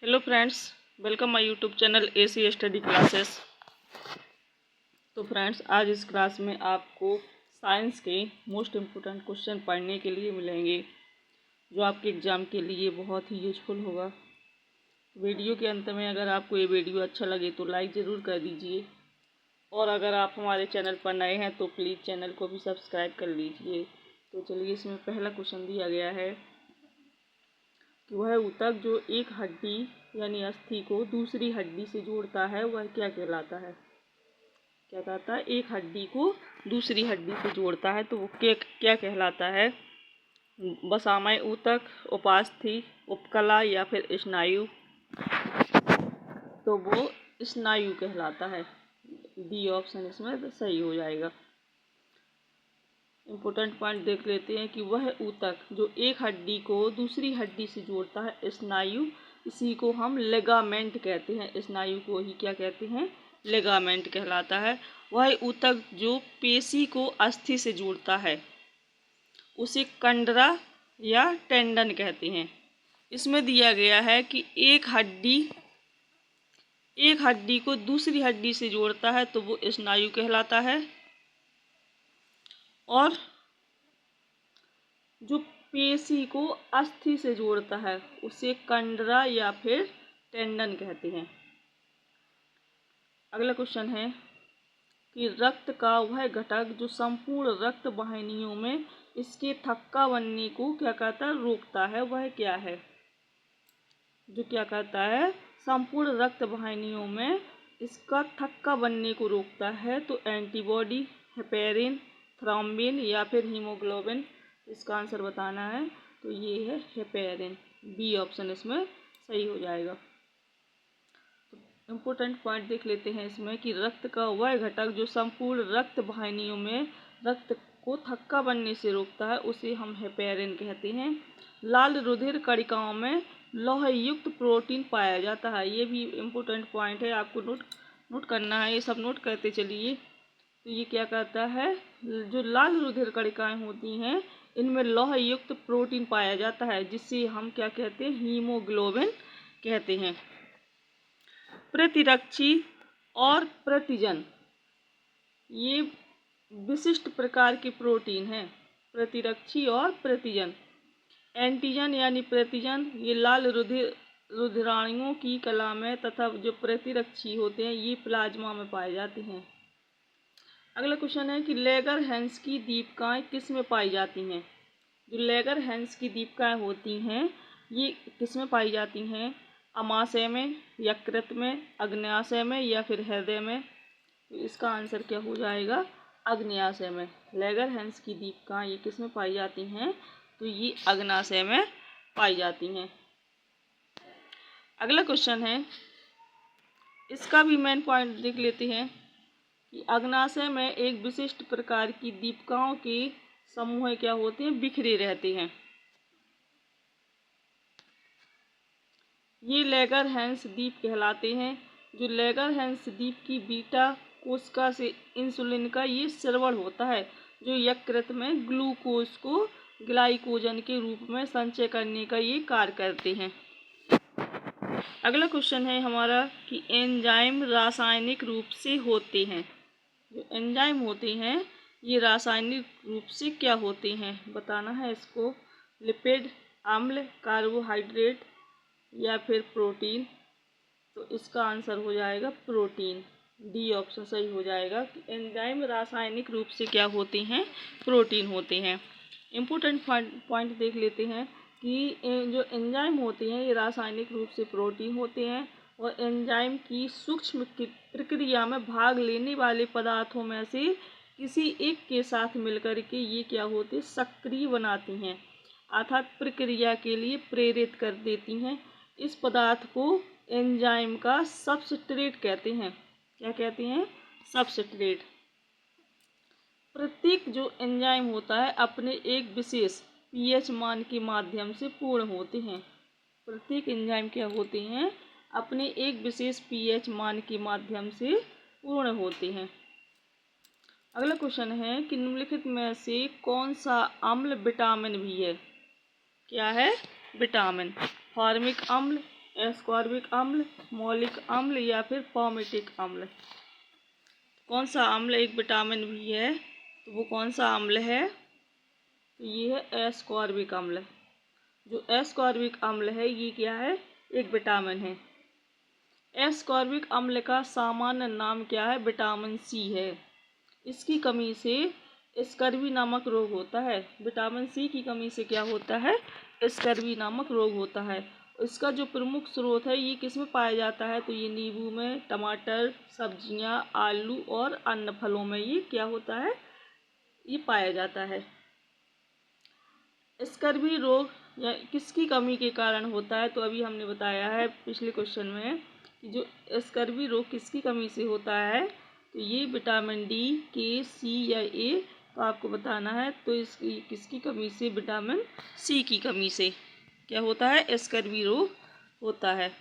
Hello friends, welcome my YouTube channel AC study classes. तो friends, आज इस class में आपको साइंस के मोस्ट इम्पोर्टेंट क्वेश्चन पढ़ने के लिए मिलेंगे जो आपके एग्ज़ाम के लिए बहुत ही यूजफुल होगा। वीडियो के अंत में अगर आपको ये वीडियो अच्छा लगे तो लाइक ज़रूर कर दीजिए, और अगर आप हमारे चैनल पर नए हैं तो प्लीज़ चैनल को भी सब्सक्राइब कर लीजिए। तो चलिए, इसमें पहला क्वेश्चन दिया गया है कि वह ऊतक जो एक हड्डी यानी अस्थि को दूसरी हड्डी से जोड़ता है वह क्या कहलाता है। क्या कहता है? एक हड्डी को दूसरी हड्डी से जोड़ता है तो वो क्या कहलाता है। वसामय ऊतक, उपास्थि, उपकला या फिर स्नायु। तो वो स्नायु कहलाता है। डी ऑप्शन इसमें सही हो जाएगा। इम्पोर्टेंट पॉइंट देख लेते हैं कि वह ऊतक जो एक हड्डी को दूसरी हड्डी से जोड़ता है स्नायु, इसी को हम लिगामेंट कहते हैं। स्नायु को ही क्या कहते हैं? लिगामेंट कहलाता है। वह ऊतक जो पेशी को अस्थि से जोड़ता है उसे कंडरा या टेंडन कहते हैं। इसमें दिया गया है कि एक हड्डी को दूसरी हड्डी से जोड़ता है तो वो स्नायु कहलाता है, और जो पेशी को अस्थि से जोड़ता है उसे कंडरा या फिर टेंडन कहते हैं। अगला क्वेश्चन है कि रक्त का वह घटक जो संपूर्ण रक्त वाहिनियों में इसके थक्का बनने को क्या कहता है? रोकता है। वह क्या है? जो क्या कहता है? संपूर्ण रक्त वाहिनियों में इसका थक्का बनने को रोकता है। तो एंटीबॉडी, हेपेरिन, थ्रोम्बिन या फिर हीमोग्लोबिन। इसका आंसर बताना है। तो ये है हेपेरिन। बी ऑप्शन इसमें सही हो जाएगा। तो इम्पोर्टेंट पॉइंट देख लेते हैं इसमें कि रक्त का वह घटक जो संपूर्ण रक्त वाहिनियों में रक्त को थक्का बनने से रोकता है उसे हम हेपेरिन कहते हैं। लाल रुधिर कणिकाओं में लौह युक्त प्रोटीन पाया जाता है। ये भी इम्पोर्टेंट पॉइंट है, आपको नोट करना है। ये सब नोट करते चलिए। तो ये क्या कहता है? जो लाल रुधिर कणिकाएं होती हैं इनमें लौह युक्त प्रोटीन पाया जाता है, जिससे हम क्या कहते हैं? हीमोग्लोबिन कहते हैं। प्रतिरक्षी और प्रतिजन ये विशिष्ट प्रकार के प्रोटीन हैं। प्रतिरक्षी और प्रतिजन। एंटीजन यानी प्रतिजन ये लाल रुधिराणुओं की कला में, तथा जो प्रतिरक्षी होते हैं ये प्लाज्मा में पाए जाते हैं। अगला क्वेश्चन है कि लेगर-हैंस की दीपिकाएं किस में पाई जाती हैं। जो लेगर-हैंस की दीपिकाएं होती हैं ये किस में पाई जाती हैं? अमाशय में, यकृत में, अग्न्याशय में या फिर हृदय में। तो इसका आंसर क्या हो जाएगा? अग्न्याशय में। लेगर-हैंस की दीपिकाएं ये किस में पाई जाती हैं? तो ये अग्न्याशय में पाई जाती हैं। अगला क्वेश्चन है, इसका भी मेन पॉइंट देख लेते हैं कि अग्न्याशय में एक विशिष्ट प्रकार की दीपिकाओं के समूह क्या होते हैं? बिखरे रहते हैं। ये लेगर-हैंस द्वीप कहलाते हैं। जो लेगर-हैंस द्वीप की बीटा कोशिका से इंसुलिन का ये स्रवण होता है, जो यकृत में ग्लूकोज को ग्लाइकोजन के रूप में संचय करने का ये कार्य करते हैं। अगला क्वेश्चन है हमारा कि एंजाइम रासायनिक रूप से होते हैं। जो एंजाइम होते हैं ये रासायनिक रूप से क्या होते हैं बताना है इसको। लिपिड, अम्ल, कार्बोहाइड्रेट या फिर प्रोटीन। तो इसका आंसर हो जाएगा प्रोटीन। डी ऑप्शन सही हो जाएगा कि एंजाइम रासायनिक रूप से क्या होते हैं? प्रोटीन होते हैं। इम्पोर्टेंट पॉइंट देख लेते हैं कि जो एंजाइम होते हैं ये रासायनिक रूप से प्रोटीन होते हैं, और एंजाइम की सूक्ष्म प्रक्रिया में भाग लेने वाले पदार्थों में से किसी एक के साथ मिलकर के ये क्या होते हैं? सक्रिय बनाती हैं, अर्थात प्रक्रिया के लिए प्रेरित कर देती हैं। इस पदार्थ को एंजाइम का सबस्ट्रेट कहते हैं। क्या कहते हैं? सबस्ट्रेट। प्रत्येक जो एंजाइम होता है अपने एक विशेष पीएच मान के माध्यम से पूर्ण होते हैं। प्रत्येक एंजाइम क्या होते हैं? अपने एक विशेष पीएच मान के माध्यम से पूर्ण होते हैं। अगला क्वेश्चन है कि निम्नलिखित में से कौन सा अम्ल विटामिन भी है? क्या है? विटामिन। फॉर्मिक अम्ल, एस्कॉर्बिक अम्ल, मौलिक अम्ल या फिर पॉमेटिक अम्ल। कौन सा अम्ल एक विटामिन भी है, तो वो कौन सा अम्ल है, तो ये है एस्कॉर्बिक अम्ल। जो एस्कॉर्बिक अम्ल है ये क्या है, एक विटामिन है। एस्कॉर्बिक अम्ल का सामान्य नाम क्या है, विटामिन सी है। इसकी कमी से स्कर्वी नामक रोग होता है। विटामिन सी की कमी से क्या होता है, स्कर्वी नामक रोग होता है। इसका जो प्रमुख स्रोत है ये किस में पाया जाता है, तो ये नींबू में, टमाटर, सब्जियां, आलू और अन्य फलों में ये क्या होता है, ये पाया जाता है। स्कर्वी रोग या किसकी कमी के कारण होता है, तो अभी हमने बताया है पिछले क्वेश्चन में कि जो स्कर्वी रोग किसकी कमी से होता है, तो ये विटामिन डी, के, सी या ए, तो आपको बताना है। तो इसकी किसकी कमी से, विटामिन सी की कमी से क्या होता है, स्कर्वी रोग होता है।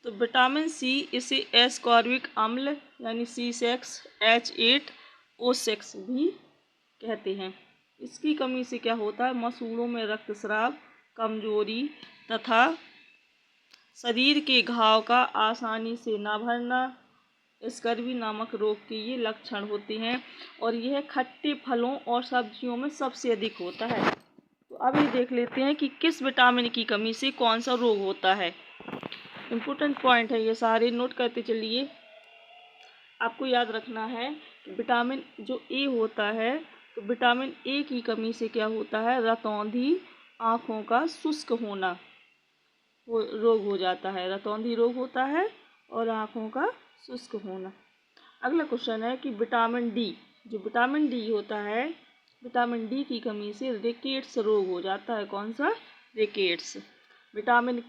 तो विटामिन सी इसे एस्कॉर्बिक अम्ल यानी C6H8O6 भी कहते हैं। इसकी कमी से क्या होता है, मसूड़ों में रक्तस्राव, कमजोरी तथा शरीर के घाव का आसानी से न भरना, स्कर्वी नामक रोग के ये लक्षण होते हैं और यह खट्टे फलों और सब्जियों में सबसे अधिक होता है। तो अब ये देख लेते हैं कि किस विटामिन की कमी से कौन सा रोग होता है। इम्पोर्टेंट पॉइंट है ये, सारे नोट करते चलिए। आपको याद रखना है कि विटामिन जो ए होता है, तो विटामिन ए की कमी से क्या होता है, रतौंधी, आँखों का शुष्क होना, वो रोग हो जाता है। रतौंधी रोग होता है और आँखों का शुष्क होना। अगला क्वेश्चन है कि विटामिन डी, जो विटामिन डी होता है, विटामिन डी की कमी से रिकेट्स रोग हो जाता है। कौन सा, रिकेट्स। विटामिन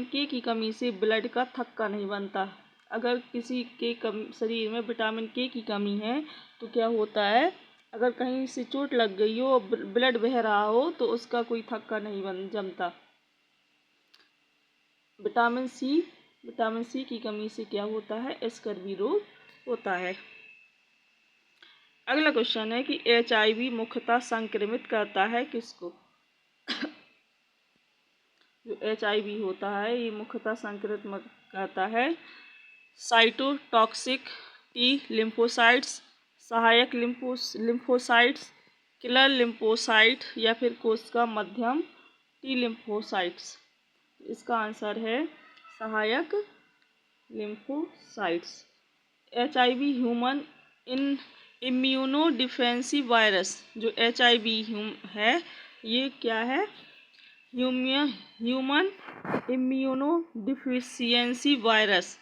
के की कमी से ब्लड का थक्का नहीं बनता। अगर किसी के शरीर में विटामिन के की कमी है तो क्या होता है, अगर कहीं से चोट लग गई हो, ब्लड बह रहा हो, तो उसका कोई थक्का नहीं जमता। विटामिन सी की कमी से क्या होता है, स्कर्वी रोग होता है। अगला क्वेश्चन है कि HIV मुख्यतः संक्रमित करता है किसको। जो HIV होता है ये मुख्यतः संक्रमित करता है साइटोटॉक्सिक टी लिम्फोसाइट्स, सहायक लिम्फोसाइट्स, किलर लिम्फोसाइट या फिर कोशिका मध्यम टी लिम्फोसाइट्स। इसका आंसर है सहायक lymphocytes. HIV human immuno defensive virus, जो HIV है ये क्या है, human immuno deficiency virus.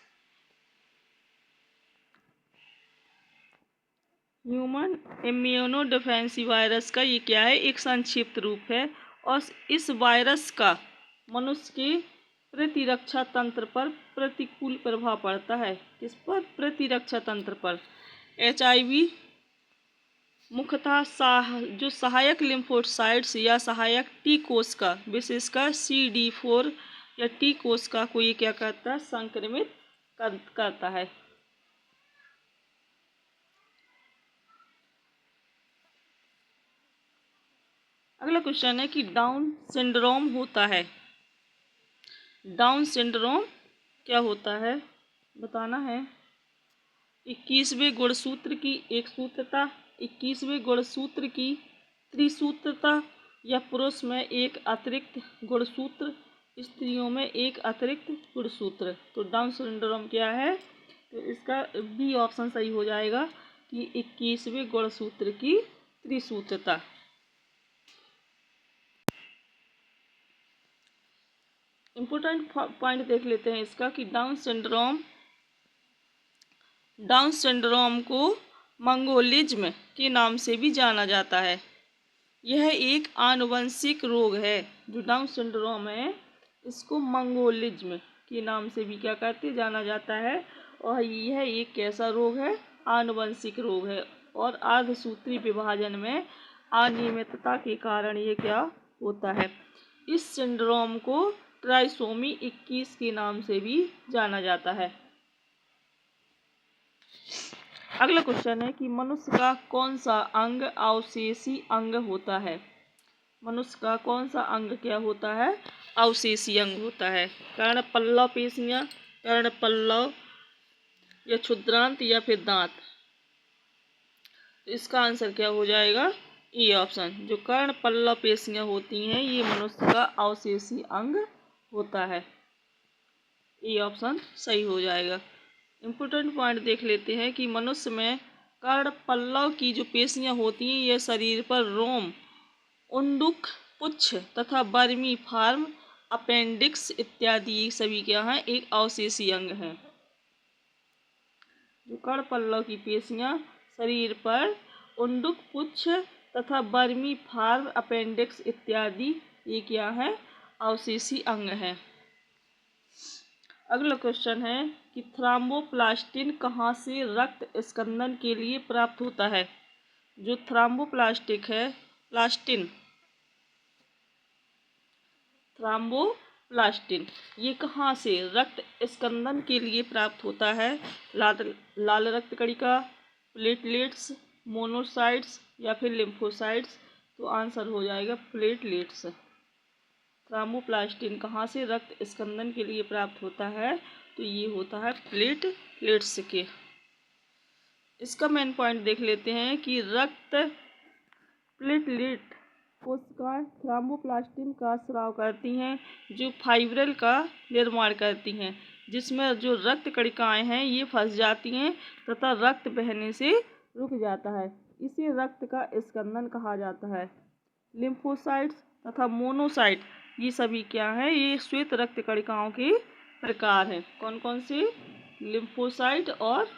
Human immuno डिफेंसी virus का ये क्या है, एक संक्षिप्त रूप है और इस वायरस का मनुष्य के प्रतिरक्षा तंत्र पर प्रतिकूल प्रभाव पड़ता है। किस पर, प्रतिरक्षा तंत्र पर। HIV मुख्यतः जो सहायक लिम्फोसाइट्स या सहायक टी कोशिका, विशेषकर CD4 या टी कोशिका को ये क्या करता है, संक्रमित करता है। अगला क्वेश्चन है कि डाउन सिंड्रोम होता है। डाउन सिंड्रोम क्या होता है, बताना है। 21वें गुणसूत्र की एक सूत्रता, 21वें गुणसूत्र की त्रिसूत्रता या पुरुष में एक अतिरिक्त गुणसूत्र, स्त्रियों में एक अतिरिक्त गुणसूत्र। तो डाउन सिंड्रोम क्या है, तो इसका बी ऑप्शन सही हो जाएगा कि 21वें गुणसूत्र की त्रिसूत्रता। इम्पोर्टेंट पॉइंट देख लेते हैं इसका कि डाउन सिंड्रोम को मंगोलिज्म के नाम से भी जाना जाता है। यह एक आनुवंशिक रोग है। जो डाउन सिंड्रोम है इसको मंगोलिज्म के नाम से भी क्या कहते जाना जाता है, और यह एक कैसा रोग है, आनुवंशिक रोग है और अर्धसूत्री विभाजन में अनियमितता के कारण ये क्या होता है। इस सिंड्रोम को ट्राइसोमी 21 के नाम से भी जाना जाता है। अगला क्वेश्चन है कि मनुष्य का कौन सा अंग अवशेषी अंग होता है। मनुष्य का कौन सा अंग क्या होता है, अवशेषी अंग होता है। कर्ण पल्लव पेशियां, कर्ण पल्लव या क्षुद्रांत या फिर दांत। तो इसका आंसर क्या हो जाएगा, ए ऑप्शन। जो कर्ण पल्लव पेशियां होती हैं ये मनुष्य का अवशेषी अंग होता है। ए ऑप्शन सही हो जाएगा। इम्पोर्टेंट पॉइंट देख लेते हैं कि मनुष्य में कर्ण पल्लव की जो पेशियां होती हैं ये शरीर पर रोम, उंडुक, पुच्छ तथा वर्मी फार्म, अपेंडिक्स इत्यादि सभी क्या हैं, एक अवशेषी अंग हैं। जो कर्ण पल्लव की पेशियां शरीर पर उंडुक, पुच्छ तथा वर्मी फार्म, अपेंडिक्स इत्यादि ये क्या है, अवशेषी अंग हैं। अगला क्वेश्चन है कि थ्रोम्बोप्लास्टिन कहाँ से रक्त स्कंदन के लिए प्राप्त होता है। जो थ्रोम्बोप्लास्टिक है, थ्रोम्बोप्लास्टिन ये कहाँ से रक्त स्कंदन के लिए प्राप्त होता है। लाल रक्त कणिका, प्लेटलेट्स, मोनोसाइट्स या फिर लिम्फोसाइट्स। तो आंसर हो जाएगा प्लेटलेट्स। थ्रोम्बोप्लास्टिन कहाँ से रक्त स्कंदन के लिए प्राप्त होता है, तो ये होता है प्लेटलेट्स के। इसका मेन पॉइंट देख लेते हैं कि रक्त प्लेटलेट कोशिकाएं थ्रोम्बोप्लास्टिन का स्राव करती हैं जो फाइब्रिल का निर्माण करती हैं, जिसमें जो रक्त कणिकाएं हैं ये फंस जाती हैं तथा रक्त बहने से रुक जाता है। इसे रक्त का स्कंदन कहा जाता है। लिम्फोसाइट्स तथा मोनोसाइट ये सभी क्या है, ये श्वेत रक्त कणिकाओं के प्रकार हैं। कौन कौन से, लिम्फोसाइट और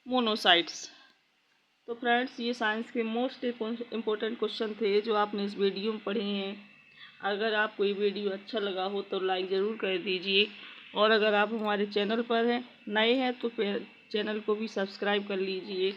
मोनोसाइट्स। तो फ्रेंड्स ये साइंस के मोस्ट इम्पोर्टेंट क्वेश्चन थे जो आपने इस वीडियो में पढ़े हैं। अगर आपको ये वीडियो अच्छा लगा हो तो लाइक ज़रूर कर दीजिए, और अगर आप हमारे चैनल पर हैं, नए हैं, तो फिर चैनल को भी सब्सक्राइब कर लीजिए।